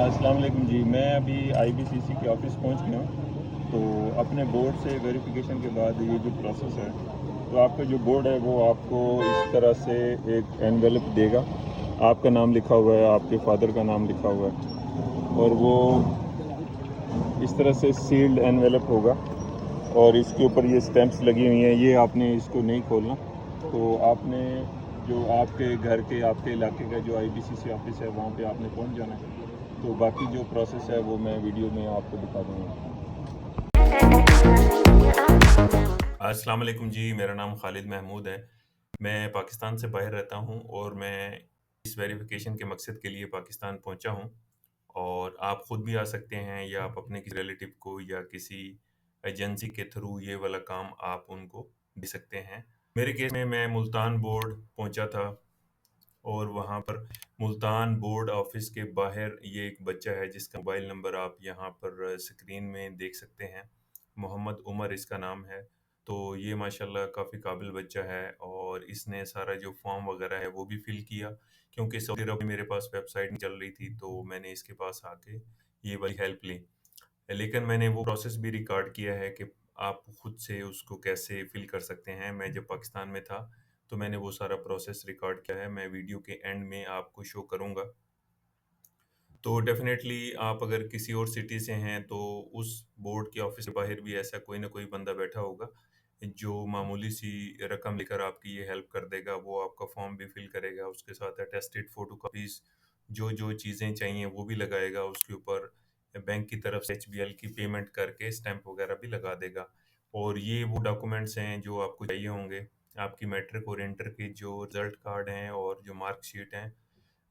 अस्सलाम वालेकुम जी। मैं अभी आईबीसीसी के ऑफिस पहुंच गया हूँ। तो अपने बोर्ड से वेरिफिकेशन के बाद ये जो प्रोसेस है, तो आपका जो बोर्ड है वो आपको इस तरह से एक एनवेलप देगा। आपका नाम लिखा हुआ है, आपके फादर का नाम लिखा हुआ है, और वो इस तरह से सील्ड एनवेलप होगा और इसके ऊपर ये स्टैंप्स लगी हुई हैं। ये आपने इसको नहीं खोलना। तो आपने जो आपके घर के, आपके इलाके का जो आईबीसीसी ऑफिस है, वहाँ पे आपने पहुँच जाना है। तो बाकी जो प्रोसेस है वो मैं वीडियो में आपको दिखा दूँगा। अस्सलाम वालेकुम जी, मेरा नाम खालिद महमूद है। मैं पाकिस्तान से बाहर रहता हूँ और मैं इस वेरिफ़िकेशन के मकसद के लिए पाकिस्तान पहुँचा हूँ। और आप खुद भी आ सकते हैं या आप अपने किसी रिलेटिव को या किसी एजेंसी के थ्रू ये वाला काम आप उनको दे सकते हैं। मेरे केस में मैं मुल्तान बोर्ड पहुँचा था और वहाँ पर मुल्तान बोर्ड ऑफिस के बाहर ये एक बच्चा है जिसका मोबाइल नंबर आप यहाँ पर स्क्रीन में देख सकते हैं। मोहम्मद उमर इसका नाम है। तो ये माशाल्लाह काफ़ी काबिल बच्चा है और इसने सारा जो फॉर्म वगैरह है वो भी फिल किया। क्योंकि सऊदी अरब में मेरे पास वेबसाइट नहीं चल रही थी तो मैंने इसके पास आके ये वाली हेल्प ली। लेकिन मैंने वो प्रोसेस भी रिकॉर्ड किया है कि आप खुद से उसको कैसे फिल कर सकते हैं। मैं जब पाकिस्तान में था तो मैंने वो सारा प्रोसेस रिकॉर्ड किया है। मैं वीडियो के एंड में आपको शो करूँगा। तो डेफ़िनेटली आप अगर किसी और सिटी से हैं तो उस बोर्ड के ऑफ़िस के बाहर भी ऐसा कोई ना कोई बंदा बैठा होगा, जो मामूली सी रकम लेकर आपकी ये हेल्प कर देगा। वो आपका फ़ॉर्म भी फिल करेगा, उसके साथ अटेस्टेड फ़ोटोकॉपीज़ जो-जो चीज़ें चाहिए वो भी लगाएगा। उसके ऊपर बैंक की तरफ से एचबीएल की पेमेंट करके स्टैम्प वग़ैरह भी लगा देगा। और ये वो डॉक्यूमेंट्स हैं जो आपको चाहिए होंगे। आपकी मैट्रिक और इंटर के जो रिज़ल्ट कार्ड हैं और जो मार्कशीट हैं,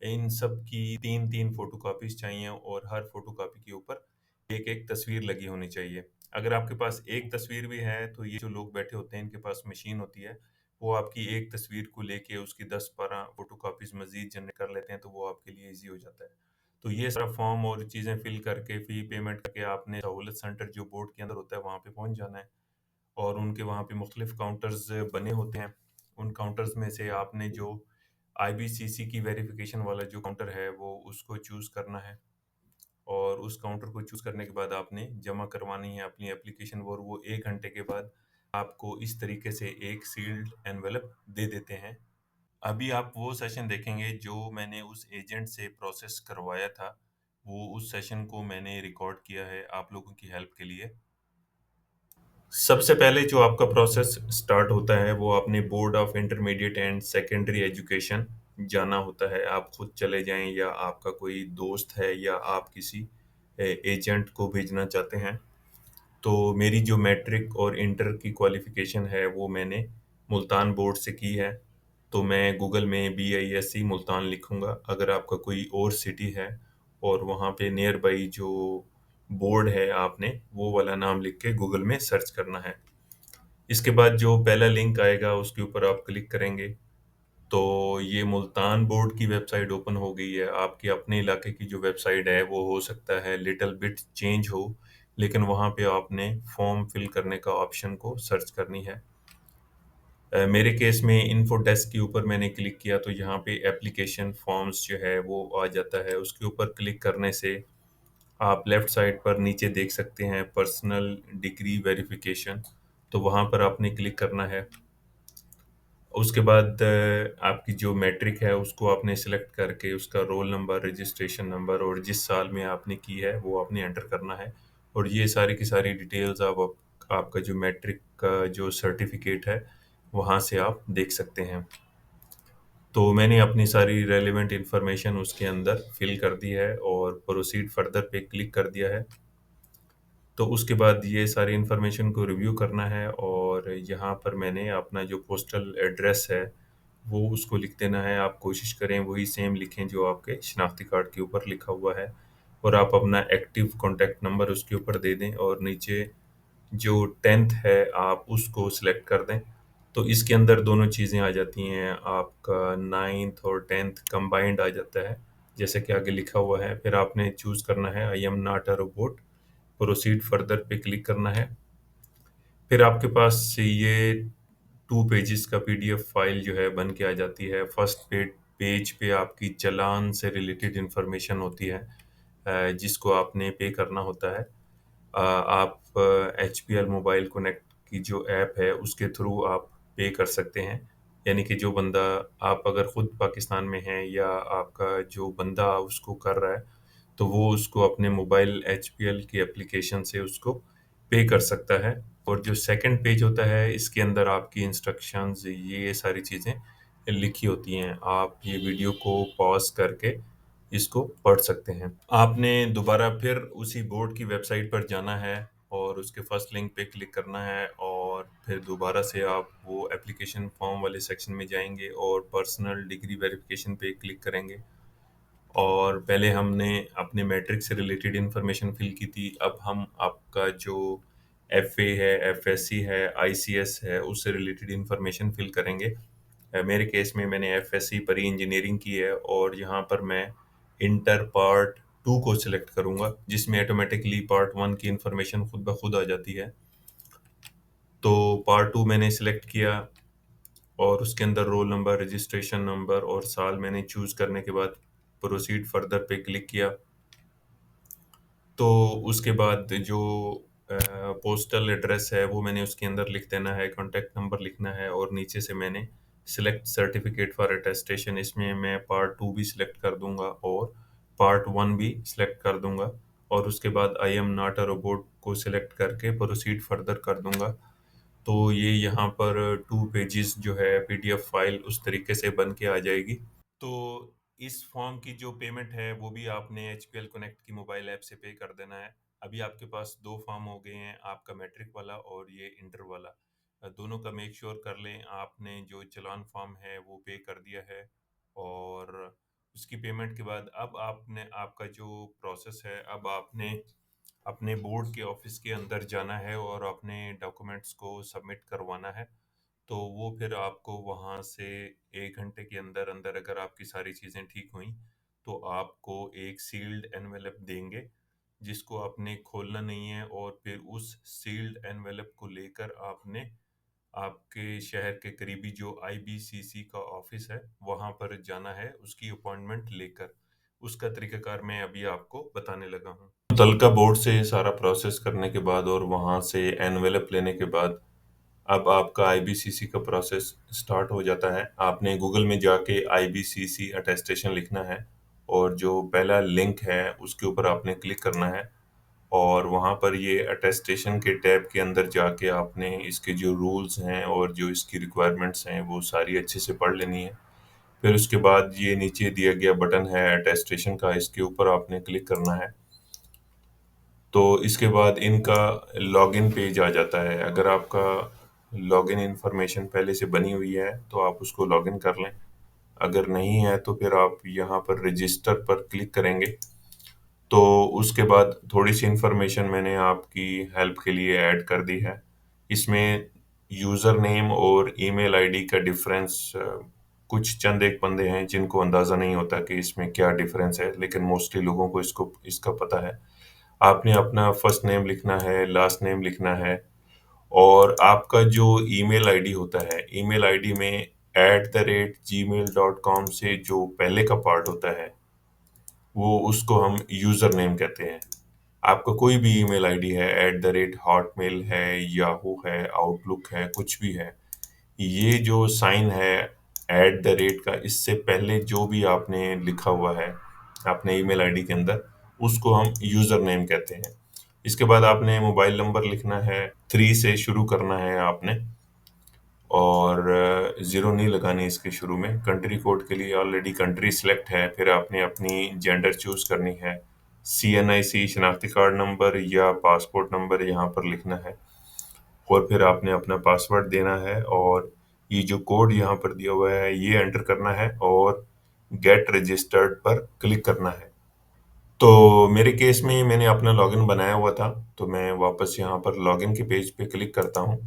इन सब की 3-3 फ़ोटोकॉपीज़ चाहिए और हर फ़ोटोकॉपी के ऊपर एक-एक तस्वीर लगी होनी चाहिए। अगर आपके पास एक तस्वीर भी है, तो ये जो लोग बैठे होते हैं, इनके पास मशीन होती है, वो आपकी एक तस्वीर को लेके उसकी 10-12 फ़ोटोकॉपीज़ मज़ीद जनरेट कर लेते हैं, तो वो आपके लिए ईज़ी हो जाता है। तो ये सारा फ़ॉर्म और चीज़ें फ़िल करके, फ़ी पेमेंट करके आपने सहूलत सेंटर जो बोर्ड के अंदर होता है, वहाँ पे पहुँच जाना है और उनके वहाँ पे मुख्तलिफ़ काउंटर्स बने होते हैं। उन काउंटर्स में से आपने जो आईबीसीसी की वेरिफ़िकेशन वाला जो काउंटर है, वो उसको चूज़ करना है और उस काउंटर को चूज़ करने के बाद आपने जमा करवानी है अपनी एप्लीकेशन और वो 1 घंटे के बाद आपको इस तरीके से एक सील्ड एनवेलप दे देते हैं। अभी आप वो सेशन देखेंगे जो मैंने उस एजेंट से प्रोसेस करवाया था, वो उस सेशन को मैंने रिकॉर्ड किया है आप लोगों की हेल्प के लिए। सबसे पहले जो आपका प्रोसेस स्टार्ट होता है, वो आपने board of intermediate and secondary education जाना होता है। आप खुद चले जाएँ या आपका कोई दोस्त है या आप किसी एजेंट को भेजना चाहते हैं। तो मेरी जो मैट्रिक और इंटर की क्वालिफ़िकेशन है, वो मैंने मुल्तान बोर्ड से की है। तो मैं गूगल में बीआईएससी मुल्तान लिखूँगा। अगर आपका कोई और सिटी है और वहाँ पे नियर बाई जो बोर्ड है, आपने वो वाला नाम लिख के गूगल में सर्च करना है। इसके बाद जो पहला लिंक आएगा, उसके ऊपर आप क्लिक करेंगे, तो ये मुल्तान बोर्ड की वेबसाइट ओपन हो गई है। आपके अपने इलाके की जो वेबसाइट है, वो हो सकता है लिटिल बिट चेंज हो, लेकिन वहाँ पे आपने फॉर्म फिल करने का ऑप्शन को सर्च करनी है। मेरे केस में इन्फो डेस्क के ऊपर मैंने क्लिक किया, तो यहाँ पे एप्लीकेशन फॉर्म्स जो है, वो आ जाता है। उसके ऊपर क्लिक करने से आप लेफ्ट साइड पर नीचे देख सकते हैं पर्सनल डिग्री वेरिफिकेशन, तो वहाँ पर आपने क्लिक करना है। उसके बाद आपकी जो मैट्रिक है उसको आपने सेलेक्ट करके उसका रोल नंबर, रजिस्ट्रेशन नंबर और जिस साल में आपने की है वो आपने एंटर करना है और ये सारी की सारी डिटेल्स आपका जो मैट्रिक का जो सर्टिफिकेट है वहाँ से आप देख सकते हैं। तो मैंने अपनी सारी रेलेवेंट इन्फॉर्मेशन उसके अंदर फिल कर दी है और प्रोसीड फर्दर पे क्लिक कर दिया है। तो उसके बाद ये सारी इन्फॉर्मेशन को रिव्यू करना है और यहाँ पर मैंने अपना जो पोस्टल एड्रेस है, वो उसको लिख देना है। आप कोशिश करें वही सेम लिखें जो आपके शनाख्ती कार्ड के ऊपर लिखा हुआ है और आप अपना एक्टिव कॉन्टैक्ट नंबर उसके ऊपर दे दें और नीचे जो 10th है, आप उसको सिलेक्ट कर दें। तो इसके अंदर दोनों चीज़ें आ जाती हैं, आपका 9th और 10th कंबाइंड आ जाता है, जैसे कि आगे लिखा हुआ है। फिर आपने चूज़ करना है I am not a robot, proceed further पे क्लिक करना है। फिर आपके पास ये 2 पेजेस का पीडीएफ फाइल जो है बन के आ जाती है। फर्स्ट पेज पे आपकी चालान से रिलेटेड इन्फॉर्मेशन होती है। जिसको आपने पे करना होता है। आप एचपीएल मोबाइल कनेक्ट की जो ऐप है उसके थ्रू आप पे कर सकते हैं। यानी कि जो बंदा, आप अगर खुद पाकिस्तान में हैं या आपका जो बंदा उसको कर रहा है, तो वो उसको अपने मोबाइल एचपीएल की एप्लीकेशन से उसको पे कर सकता है। और जो सेकंड पेज होता है इसके अंदर आपकी इंस्ट्रक्शंस, ये सारी चीज़ें लिखी होती हैं। आप ये वीडियो को पॉज करके इसको पढ़ सकते हैं। आपने दोबारा फिर उसी बोर्ड की वेबसाइट पर जाना है और उसके फर्स्ट लिंक पे क्लिक करना है, और फिर दोबारा से आप वो एप्लीकेशन फॉर्म वाले सेक्शन में जाएंगे और पर्सनल डिग्री वेरिफिकेशन पे क्लिक करेंगे। और पहले हमने अपने मैट्रिक से रिलेटेड इंफॉर्मेशन फिल की थी, अब हम आपका जो एफए है, एफएससी है, आईसीएस है, उससे रिलेटेड इंफॉर्मेशन फिल करेंगे। मेरे केस में मैंने एफएससी परी इंजीनियरिंग की है और यहाँ पर मैं इंटर पार्ट टू को सिलेक्ट करूँगा, जिसमें ऑटोमेटिकली पार्ट वन की इंफॉर्मेशन खुद ब खुद आ जाती है। तो पार्ट टू मैंने सिलेक्ट किया और उसके अंदर रोल नंबर, रजिस्ट्रेशन नंबर और साल मैंने चूज़ करने के बाद प्रोसीड फर्दर पे क्लिक किया। तो उसके बाद जो पोस्टल एड्रेस है वो मैंने उसके अंदर लिख देना है, कॉन्टैक्ट नंबर लिखना है, और नीचे से मैंने सिलेक्ट सर्टिफिकेट फॉर अटेस्टेशन, इसमें मैं पार्ट टू भी सिलेक्ट कर दूंगा और पार्ट वन भी सिलेक्ट कर दूंगा। और उसके बाद I am not a robot को सिलेक्ट करके प्रोसीड फर्दर कर दूंगा। तो ये यहाँ पर 2 पेजेस जो है पीडीएफ फाइल उस तरीके से बन के आ जाएगी। तो इस फॉर्म की जो पेमेंट है वो भी आपने एचपीएल कनेक्ट की मोबाइल ऐप से पे कर देना है। अभी आपके पास 2 फॉर्म हो गए हैं, आपका मैट्रिक वाला और ये इंटर वाला। दोनों का मेक श्योर कर लें आपने जो चालान फॉर्म है वो पे कर दिया है। और उसकी पेमेंट के बाद अब आपने, आपका जो प्रोसेस है, अब आपने अपने बोर्ड के ऑफिस के अंदर जाना है और अपने डॉक्यूमेंट्स को सबमिट करवाना है। तो वो फिर आपको वहाँ से 1 घंटे के अंदर अंदर अगर आपकी सारी चीज़ें ठीक हुई तो आपको एक सील्ड एनवेलप देंगे, जिसको आपने खोलना नहीं है। और फिर उस सील्ड एनवेलप को लेकर आपने आपके शहर के करीबी जो आईबीसीसी का ऑफिस है वहाँ पर जाना है, उसकी अपॉइंटमेंट लेकर। उसका तरीकाकार मैं अभी आपको बताने लगा हूँ। मुतलका बोर्ड से सारा प्रोसेस करने के बाद और वहाँ से एनवेलप लेने के बाद अब आपका आईबीसीसी का प्रोसेस स्टार्ट हो जाता है। आपने गूगल में जाके आईबीसीसी अटेस्टेशन लिखना है और जो पहला लिंक है उसके ऊपर आपने क्लिक करना है, और वहाँ पर ये अटेस्टेशन के टैब के अंदर जाके आपने इसके जो रूल्स हैं और जो इसकी रिक्वायरमेंट्स हैं वो सारी अच्छे से पढ़ लेनी है। फिर उसके बाद ये नीचे दिया गया बटन है अटेस्टेशन का, इसके ऊपर आपने क्लिक करना है। तो इसके बाद इनका लॉगिन पेज आ जाता है। अगर आपका लॉगिन इंफॉर्मेशन पहले से बनी हुई है तो आप उसको लॉगिन कर लें, अगर नहीं है तो फिर आप यहाँ पर रजिस्टर पर क्लिक करेंगे। तो उसके बाद थोड़ी सी इंफॉर्मेशन मैंने आपकी हेल्प के लिए ऐड कर दी है। इसमें यूज़र नेम और ईमेल आईडी का डिफरेंस, कुछ चंद एक बंदे हैं जिनको अंदाज़ा नहीं होता कि इसमें क्या डिफरेंस है, लेकिन मोस्टली लोगों को इसको इसका पता है। आपने अपना फर्स्ट नेम लिखना है, लास्ट नेम लिखना है, और आपका जो ईमेल आईडी होता है, ईमेल आईडी में @gmail.com से जो पहले का पार्ट होता है वो उसको हम यूज़र नेम कहते हैं। आपका कोई भी ईमेल आईडी है, @हॉटमेल है, याहू है, आउटलुक है, कुछ भी है, ये जो साइन है का, इससे पहले जो भी आपने लिखा हुआ है अपने ईमेल आईडी के अंदर, उसको हम यूज़र नेम कहते हैं। इसके बाद आपने मोबाइल नंबर लिखना है, 3 से शुरू करना है आपने, और ज़ीरो नहीं लगानी इसके शुरू में। कंट्री कोड के लिए ऑलरेडी कंट्री सिलेक्ट है, फिर आपने अपनी जेंडर चूज़ करनी है। सीएनआईसी शनाख्ती कार्ड नंबर या पासपोर्ट नंबर यहाँ पर लिखना है, और फिर आपने अपना पासवर्ड देना है, और ये जो कोड यहाँ पर दिया हुआ है ये एंटर करना है और गेट रजिस्टर्ड पर क्लिक करना है। तो मेरे केस में मैंने अपना लॉगिन बनाया हुआ था, तो मैं वापस यहाँ पर लॉगिन के पेज पे क्लिक करता हूँ।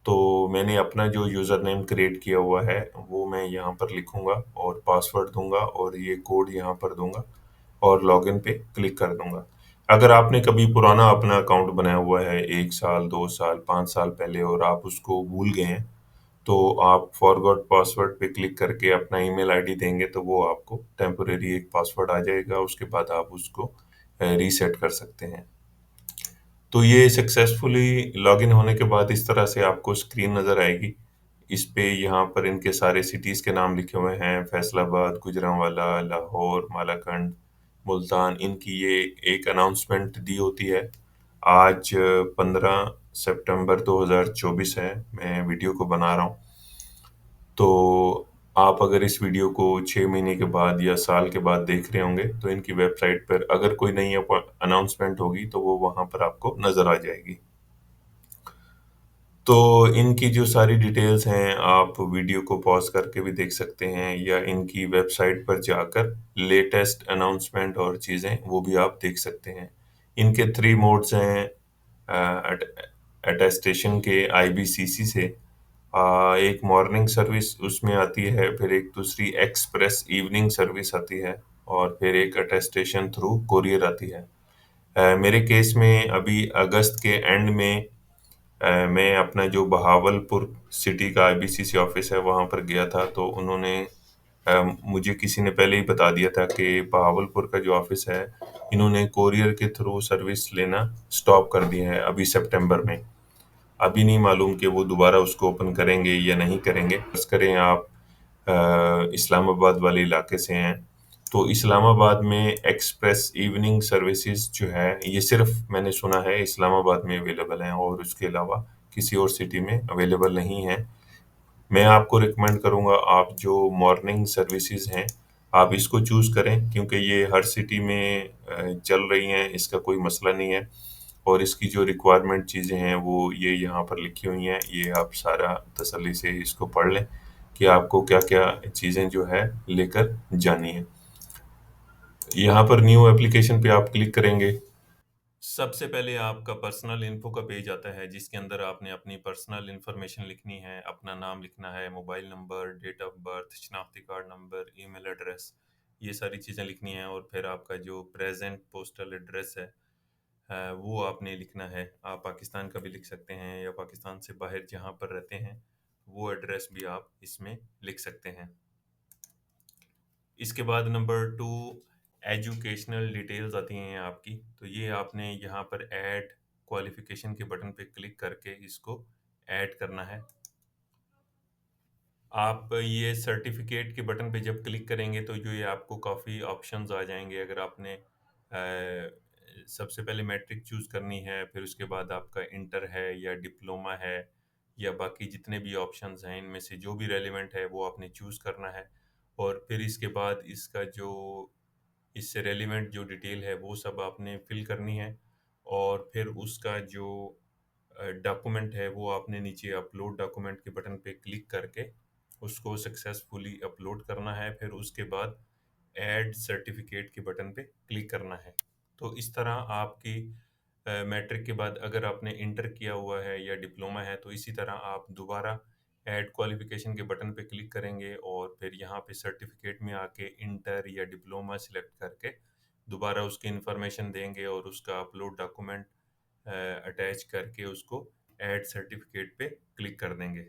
तो मैंने अपना जो यूज़र नेम क्रिएट किया हुआ है वो मैं यहाँ पर लिखूंगा और पासवर्ड दूंगा और ये कोड यहाँ पर दूंगा और लॉगिन पे क्लिक कर दूंगा। अगर आपने कभी पुराना अपना अकाउंट बनाया हुआ है 1 साल, 2 साल, 5 साल पहले, और आप उसको भूल गए हैं, तो आप फॉरगॉट पासवर्ड पे क्लिक करके अपना ईमेल आईडी देंगे तो वो आपको टेम्परेरी एक पासवर्ड आ जाएगा। उसके बाद आप उसको रीसेट कर सकते हैं। तो ये सक्सेसफुली लॉगिन होने के बाद इस तरह से आपको स्क्रीन नज़र आएगी। इस पे यहाँ पर इनके सारे सिटीज़ के नाम लिखे हुए हैं, फैसलाबाद, गुजरांवाला, लाहौर, मालाकंड, मुल्तान। इनकी ये एक अनाउंसमेंट दी होती है। आज 15 सितंबर 2024 है, मैं वीडियो को बना रहा हूँ। तो आप अगर इस वीडियो को 6 महीने के बाद या साल के बाद देख रहे होंगे, तो इनकी वेबसाइट पर अगर कोई नई अनाउंसमेंट होगी, तो वो वहाँ पर आपको नज़र आ जाएगी। तो इनकी जो सारी डिटेल्स हैं, आप वीडियो को पॉज़ करके भी देख सकते हैं या इनकी वेबसाइट पर जाकर लेटेस्ट अनाउंसमेंट और चीज़ें वो भी आप देख सकते हैं। इनके 3 मोड्स हैं अटेस्टेशन के आईबीसीसी से। एक मॉर्निंग सर्विस उसमें आती है, फिर एक दूसरी एक्सप्रेस इवनिंग सर्विस आती है और फिर एक अटेस्टेशन थ्रू कोरियर आती है। मेरे केस में अभी अगस्त के एंड में मैं अपना जो बहावलपुर सिटी का आईबीसीसी ऑफिस है वहाँ पर गया था, तो उन्होंने मुझे किसी ने पहले ही बता दिया था कि बहावलपुर का जो ऑफिस है, इन्होंने कोरियर के थ्रू सर्विस लेना स्टॉप कर दिया है अभी सितंबर में। अभी नहीं मालूम कि वो दोबारा उसको ओपन करेंगे या नहीं करेंगे। बस करें आप इस्लामाबाद वाले इलाके से हैं, तो इस्लामाबाद में एक्सप्रेस इवनिंग सर्विसेज जो है, ये सिर्फ मैंने सुना है इस्लामाबाद में अवेलेबल हैं और उसके अलावा किसी और सिटी में अवेलेबल नहीं है। मैं आपको रिकमेंड करूँगा, आप जो मॉर्निंग सर्विसेज हैं, आप इसको चूज़ करें क्योंकि ये हर सिटी में चल रही हैं, इसका कोई मसला नहीं है। और इसकी जो रिक्वायरमेंट चीज़ें हैं वो ये यहाँ पर लिखी हुई हैं, ये आप सारा तसल्ली से इसको पढ़ लें कि आपको क्या-क्या चीज़ें जो है लेकर जानी है। यहाँ पर न्यू एप्लीकेशन पे आप क्लिक करेंगे। सबसे पहले आपका पर्सनल इन्फो का पेज आता है जिसके अंदर आपने अपनी पर्सनल इन्फॉर्मेशन लिखनी है, अपना नाम लिखना है, mobile number, date of birth, शनाख्ती कार्ड नंबर, ईमेल एड्रेस, ये सारी चीज़ें लिखनी हैं और फिर आपका जो प्रेजेंट पोस्टल एड्रेस है वो आपने लिखना है। आप पाकिस्तान का भी लिख सकते हैं या पाकिस्तान से बाहर जहाँ पर रहते हैं वो एड्रेस भी आप इसमें लिख सकते हैं। इसके बाद नंबर 2 एजुकेशनल डिटेल्स आती हैं आपकी, तो ये आपने यहाँ पर ऐड क्वालिफिकेशन के बटन पे क्लिक करके इसको ऐड करना है। आप ये सर्टिफिकेट के बटन पे जब क्लिक करेंगे तो जो ये आपको काफ़ी ऑप्शंस आ जाएंगे। अगर आपने सबसे पहले मैट्रिक चूज़ करनी है, फिर उसके बाद आपका इंटर है या डिप्लोमा है या बाकी जितने भी ऑप्शंस हैं इनमें से जो भी रेलिवेंट है वो आपने चूज़ करना है। और फिर इसके बाद इसका जो इससे रेलिवेंट जो डिटेल है वो सब आपने फिल करनी है और फिर उसका जो डॉक्यूमेंट है वो आपने नीचे अपलोड डॉक्यूमेंट के बटन पे क्लिक करके उसको सक्सेसफुली अपलोड करना है। फिर उसके बाद ऐड सर्टिफिकेट के बटन पे क्लिक करना है। तो इस तरह आपकी मैट्रिक के बाद अगर आपने इंटर किया हुआ है या डिप्लोमा है तो इसी तरह आप दोबारा ऐड क्वालिफिकेशन के बटन पे क्लिक करेंगे और फिर यहाँ पे सर्टिफिकेट में आके इंटर या डिप्लोमा सिलेक्ट करके दोबारा उसकी इंफॉर्मेशन देंगे और उसका अपलोड डॉक्यूमेंट अटैच करके उसको ऐड सर्टिफिकेट पे क्लिक कर देंगे।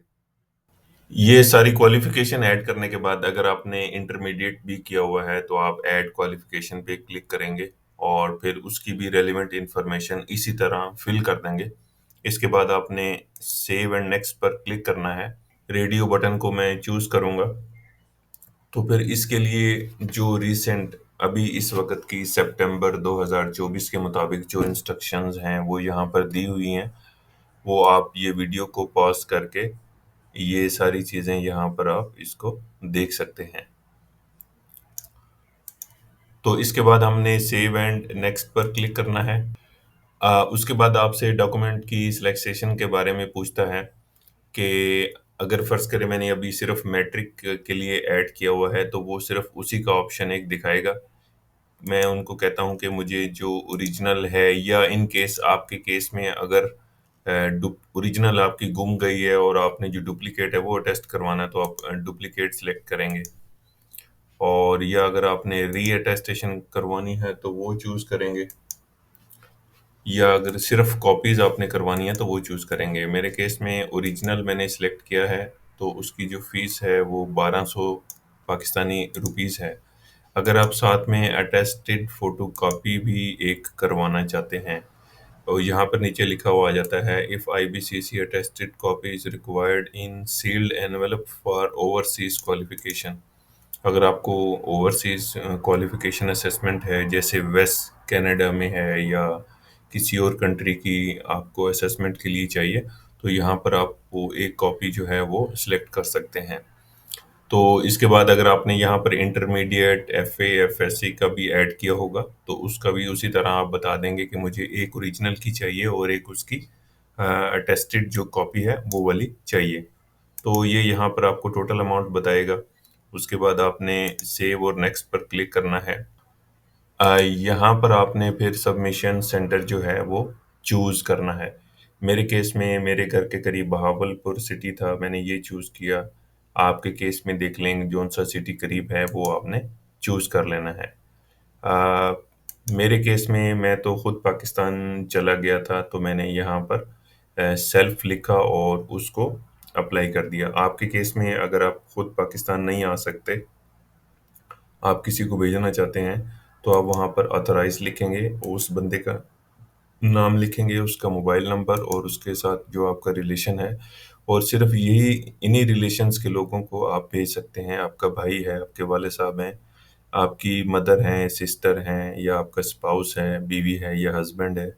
ये सारी क्वालिफिकेशन ऐड करने के बाद अगर आपने इंटरमीडिएट भी किया हुआ है तो आप ऐड क्वालिफिकेशन पे क्लिक करेंगे और फिर उसकी भी रेलिवेंट इंफॉर्मेशन इसी तरह फिल कर देंगे। इसके बाद आपने सेव एंड नेक्स्ट पर क्लिक करना है। रेडियो बटन को मैं चूज करूंगा। तो फिर इसके लिए जो रिसेंट अभी इस वक्त की सितंबर 2024 के मुताबिक जो इंस्ट्रक्शंस हैं वो यहाँ पर दी हुई हैं, वो आप ये वीडियो को पॉज करके ये सारी चीज़ें यहाँ पर आप इसको देख सकते हैं। तो इसके बाद हमने सेव एंड नेक्स्ट पर क्लिक करना है। उसके बाद आपसे डॉक्यूमेंट की सिलेक्शन के बारे में पूछता है कि अगर फ़र्ज़ करें मैंने अभी सिर्फ मैट्रिक के लिए ऐड किया हुआ है तो वो सिर्फ उसी का ऑप्शन एक दिखाएगा। मैं उनको कहता हूँ कि मुझे जो ओरिजिनल है या इन केस आपके केस में अगर ओरिजिनल आपकी गुम गई है और आपने जो डुप्लीकेट है वो अटेस्ट करवाना है तो आप डुप्लीकेट सिलेक्ट करेंगे। और या अगर आपने री अटेस्टेशन करवानी है तो वो चूज़ करेंगे या अगर सिर्फ कॉपीज़ आपने करवानी है तो वो चूज़ करेंगे। मेरे केस में ओरिजिनल मैंने सिलेक्ट किया है तो उसकी जो फ़ीस है वो 1200 पाकिस्तानी रुपीस है। अगर आप साथ में अटेस्टेड फोटोकॉपी भी एक करवाना चाहते हैं, और यहाँ पर नीचे लिखा हुआ आ जाता है, if IBCC attested copy is required in sealed envelope for overseas qualification. अगर आपको ओवरसीज क्वालिफिकेशन असेसमेंट है, जैसे वेस्ट कनाडा में है या किसी और कंट्री की आपको असेसमेंट के लिए चाहिए, तो यहाँ पर आप वो एक कॉपी जो है वो सिलेक्ट कर सकते हैं। तो इसके बाद अगर आपने यहाँ पर इंटरमीडिएट एफए एफएससी का भी ऐड किया होगा, तो उसका भी उसी तरह आप बता देंगे कि मुझे एक ओरिजिनल की चाहिए और एक उसकी अटेस्टेड जो कॉपी है वो वाली चाहिए। तो ये यहाँ पर आपको टोटल अमाउंट बताएगा। उसके बाद आपने सेव और नेक्स्ट पर क्लिक करना है। यहाँ पर आपने फिर सबमिशन सेंटर जो है वो चूज़ करना है। मेरे केस में मेरे घर के करीब बहावलपुर सिटी था, मैंने ये चूज़ किया। आपके केस में देख लेंगे जौन सा सिटी करीब है वो आपने चूज़ कर लेना है। अ, मेरे केस में मैं तो खुद पाकिस्तान चला गया था, तो मैंने यहाँ पर सेल्फ लिखा और उसको अप्लाई कर दिया। आपके केस में अगर आप खुद पाकिस्तान नहीं आ सकते, आप किसी को भेजना चाहते हैं, तो आप वहाँ पर ऑथराइज़ लिखेंगे, उस बंदे का नाम लिखेंगे, उसका मोबाइल नंबर और उसके साथ जो आपका रिलेशन है, और सिर्फ़ यही इन्हीं रिलेशंस के लोगों को आप भेज सकते हैं। आपका भाई है, आपके वाले साहब हैं, आपकी मदर हैं, सिस्टर हैं, या आपका स्पाउस है, बीवी है या हस्बैंड है,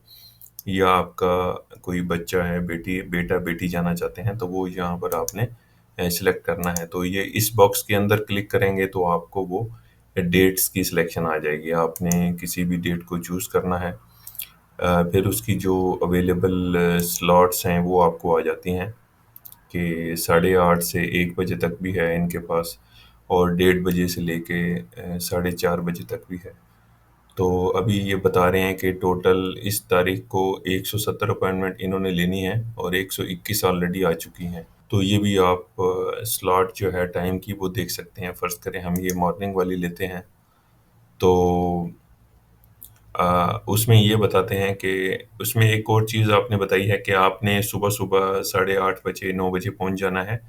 या आपका कोई बच्चा है, बेटा-बेटी जाना चाहते हैं, तो वो यहाँ पर आपने सिलेक्ट करना है। तो ये इस बॉक्स के अंदर क्लिक करेंगे तो आपको वो डेट्स की सिलेक्शन आ जाएगी। आपने किसी भी डेट को चूज़ करना है। फिर उसकी जो अवेलेबल स्लॉट्स हैं वो आपको आ जाती हैं कि 8:30 से 1 बजे तक भी है इनके पास, और 1:30 बजे से लेके 4:30 बजे तक भी है। तो अभी ये बता रहे हैं कि टोटल इस तारीख को 170 अपॉइंटमेंट इन्होंने लेनी है और 121 ऑलरेडी आ चुकी हैं। तो ये भी आप स्लॉट जो है टाइम की वो देख सकते हैं। फ़र्ज़ करें हम ये मॉर्निंग वाली लेते हैं, तो उसमें ये बताते हैं कि उसमें एक और चीज़ आपने बताई है कि आपने सुबह-सुबह 8:30 बजे 9 बजे पहुँच जाना है,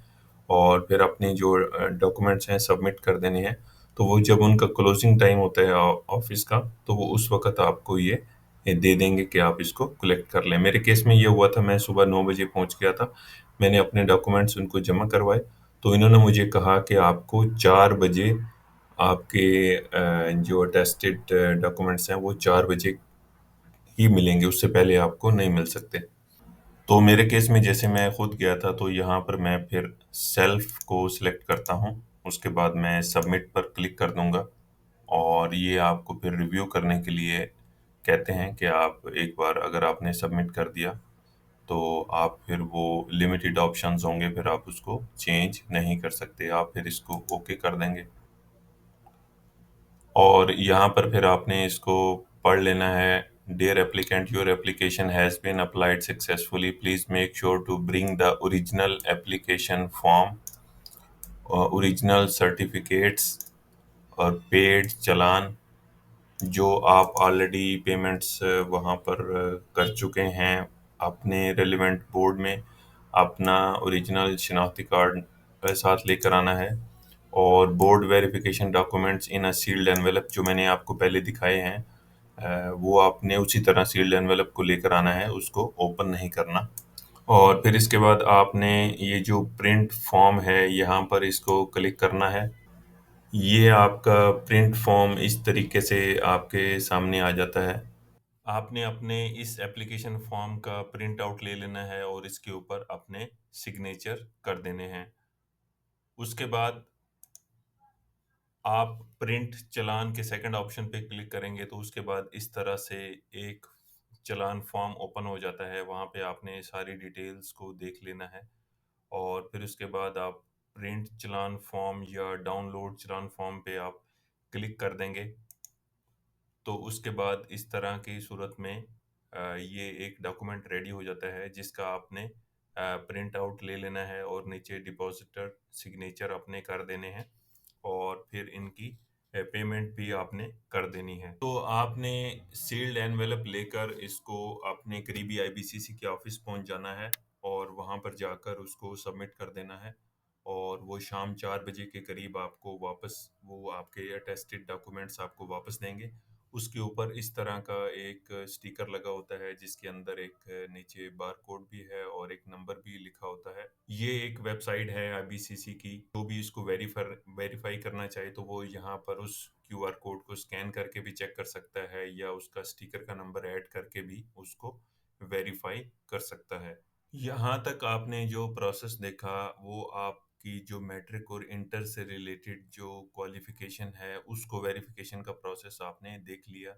और फिर अपने जो डॉक्यूमेंट्स हैं सबमिट कर देने हैं। तो वो जब उनका क्लोजिंग टाइम होता है ऑफ़िस का, तो वो उस वक़्त आपको ये दे देंगे कि आप इसको कलेक्ट कर लें। मेरे केस में ये हुआ था, मैं सुबह 9 बजे पहुँच गया था। मैंने अपने डॉक्यूमेंट्स उनको जमा करवाए, तो इन्होंने मुझे कहा कि आपको 4 बजे आपके जो अटेस्टेड डॉक्यूमेंट्स हैं वो 4 बजे ही मिलेंगे, उससे पहले आपको नहीं मिल सकते। तो मेरे केस में जैसे मैं खुद गया था, तो यहाँ पर मैं फिर सेल्फ को सिलेक्ट करता हूँ। उसके बाद मैं सबमिट पर क्लिक कर दूँगा, और ये आपको फिर रिव्यू करने के लिए कहते हैं कि आप एक बार अगर आपने सबमिट कर दिया, तो आप फिर वो लिमिटेड ऑप्शंस होंगे, फिर आप उसको चेंज नहीं कर सकते। आप फिर इसको ओके कर देंगे, और यहाँ पर फिर आपने इसको पढ़ लेना है। Dear applicant, your application has been applied successfully, please make sure to bring the original application form, original certificates और पेड चालान जो आप ऑलरेडी पेमेंट्स वहाँ पर कर चुके हैं अपने रेलिवेंट बोर्ड में। अपना ओरिजिनल शनाख्ती कार्ड साथ लेकर आना है, और board verification documents in a sealed envelope जो मैंने आपको पहले दिखाए हैं, वो आपने उसी तरह सील्ड एनवेलप को लेकर आना है, उसको ओपन नहीं करना। और फिर इसके बाद आपने ये जो प्रिंट फॉर्म है यहाँ पर इसको क्लिक करना है। ये आपका प्रिंट फॉर्म इस तरीके से आपके सामने आ जाता है। आपने अपने इस एप्लीकेशन फॉर्म का प्रिंट आउट ले लेना है और इसके ऊपर अपने सिग्नेचर कर देने हैं। उसके बाद आप प्रिंट चालान के सेकंड ऑप्शन पे क्लिक करेंगे, तो उसके बाद इस तरह से एक चालान फॉर्म ओपन हो जाता है। वहाँ पे आपने सारी डिटेल्स को देख लेना है, और फिर उसके बाद आप प्रिंट चालान फॉर्म या डाउनलोड चालान फॉर्म पे आप क्लिक कर देंगे। तो उसके बाद इस तरह की सूरत में ये एक डॉक्यूमेंट रेडी हो जाता है, जिसका आपने प्रिंट आउट ले लेना है और नीचे डिपॉजिटर सिग्नेचर अपने कर देने हैं, और फिर इनकी पेमेंट भी आपने कर देनी है। तो आपने सील्ड एनवेलप लेकर इसको अपने करीबी आईबीसीसी के ऑफिस पहुंच जाना है, और वहां पर जाकर उसको सबमिट कर देना है। और वो शाम 4 बजे के करीब आपको वापस वो आपके अटेस्टेड डॉक्यूमेंट्स आपको वापस देंगे। उसके ऊपर इस तरह का एक स्टिकर लगा होता है जिसके अंदर एक नीचे बारकोड भी है और एक नंबर भी लिखा होता है। ये एक वेबसाइट है आईबीसीसी की, जो भी इसको वेरीफाई करना चाहे तो वो यहाँ पर उस क्यूआर कोड को स्कैन करके भी चेक कर सकता है या उसका स्टिकर का नंबर ऐड करके भी उसको वेरीफाई कर सकता है। यहाँ तक आपने जो प्रोसेस देखा वो आपकी जो मैट्रिक और इंटर से रिलेटेड जो क्वालिफिकेशन है उसको वेरिफिकेशन का प्रोसेस आपने देख लिया।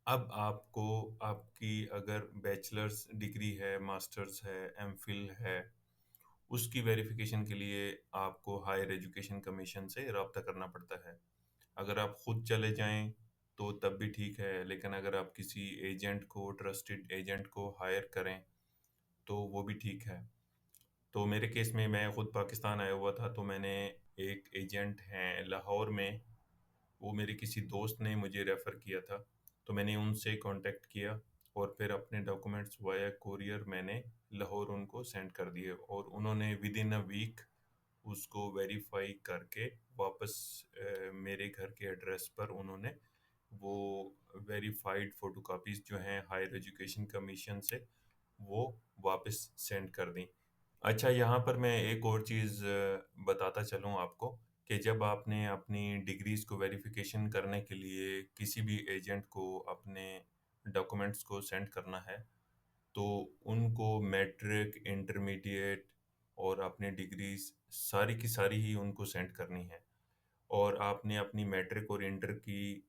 अब आपको आपकी अगर बैचलर्स डिग्री है, मास्टर्स है, एमफिल है, उसकी वेरिफिकेशन के लिए आपको हायर एजुकेशन कमीशन से राब्ता करना पड़ता है। अगर आप खुद चले जाएं तो तब भी ठीक है, लेकिन अगर आप किसी एजेंट को, ट्रस्टेड एजेंट को हायर करें तो वो भी ठीक है। तो मेरे केस में मैं खुद पाकिस्तान आया हुआ था, तो मैंने एक एजेंट हैं लाहौर में, वो मेरे किसी दोस्त ने मुझे रेफ़र किया था, तो मैंने उनसे कांटेक्ट किया और फिर अपने डॉक्यूमेंट्स वाया कोरियर मैंने लाहौर उनको सेंड कर दिए और उन्होंने विद इन अ वीक उसको वेरीफाई करके वापस मेरे घर के एड्रेस पर उन्होंने वो वेरीफाइड फ़ोटोकॉपीज़ जो हैं हायर एजुकेशन कमीशन से, वो वापस सेंड कर दी। अच्छा, यहाँ पर मैं एक और चीज़ बताता चलूँ आपको कि जब आपने अपनी डिग्रीज़ को वेरिफ़िकेशन करने के लिए किसी भी एजेंट को अपने डॉक्यूमेंट्स को सेंड करना है, तो उनको मैट्रिक, इंटरमीडिएट और अपनी डिग्रीज़ सारी की सारी ही उनको सेंड करनी है। और आपने अपनी मैट्रिक और इंटर की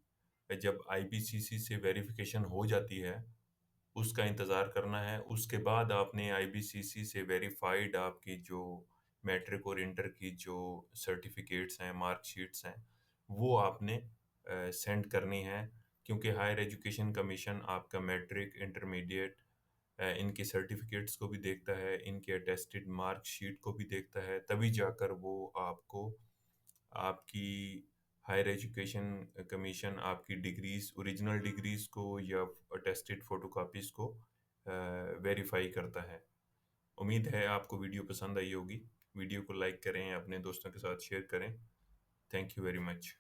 जब आईबीसीसी से वेरिफ़िकेशन हो जाती है, उसका इंतज़ार करना है। उसके बाद आपने आईबीसीसी से वेरिफ़ाइड आपकी जो मैट्रिक और इंटर की जो सर्टिफ़िकेट्स हैं, मार्कशीट्स हैं, वो आपने सेंड करनी है, क्योंकि हायर एजुकेशन कमीशन आपका मैट्रिक, इंटरमीडिएट इनके सर्टिफ़िकेट्स को भी देखता है, इनके अटेस्टेड मार्कशीट को भी देखता है, तभी जाकर वो आपको आपकी हायर एजुकेशन कमीशन आपकी डिग्रीज़, ओरिजिनल डिग्रीज़ को या अटेस्टेड फ़ोटोकॉपीज़ को वेरीफ़ाई करता है। उम्मीद है आपको वीडियो पसंद आई होगी। वीडियो को लाइक करें, अपने दोस्तों के साथ शेयर करें। Thank you very much.